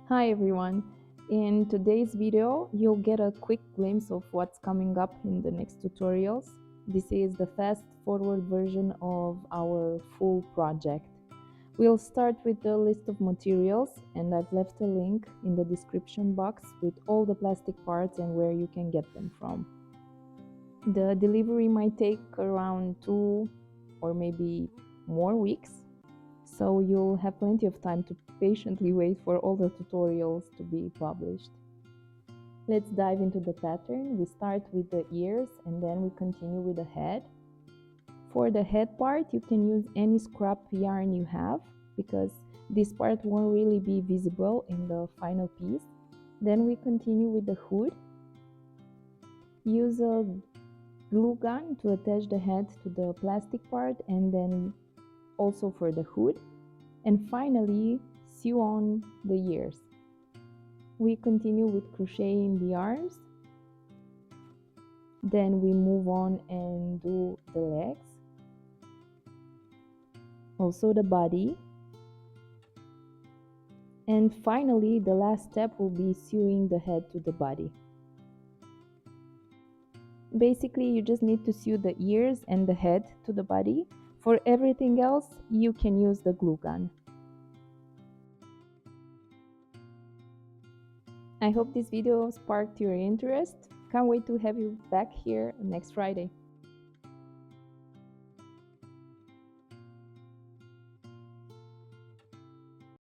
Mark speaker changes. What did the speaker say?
Speaker 1: Hi everyone! In today's video, you'll get a quick glimpse of what's coming up in the next tutorials. This is the fast-forward version of our full project. We'll start with the list of materials, and I've left a link in the description box with all the plastic parts and where you can get them from. The delivery might take around 2 or maybe more weeks, so you'll have plenty of time to patiently wait for all the tutorials to be published. Let's dive into the pattern. We start with the ears and then we continue with the head. For the head part, you can use any scrap yarn you have because this part won't really be visible in the final piece. Then we continue with the hood. Use a glue gun to attach the head to the plastic part and then also for the hood. And finally, sew on the ears. We continue with crocheting the arms. Then we move on and do the legs. Also the body. And finally, the last step will be sewing the head to the body. Basically, you just need to sew the ears and the head to the body. For everything else, you can use the glue gun. I hope this video sparked your interest. Can't wait to have you back here next Friday.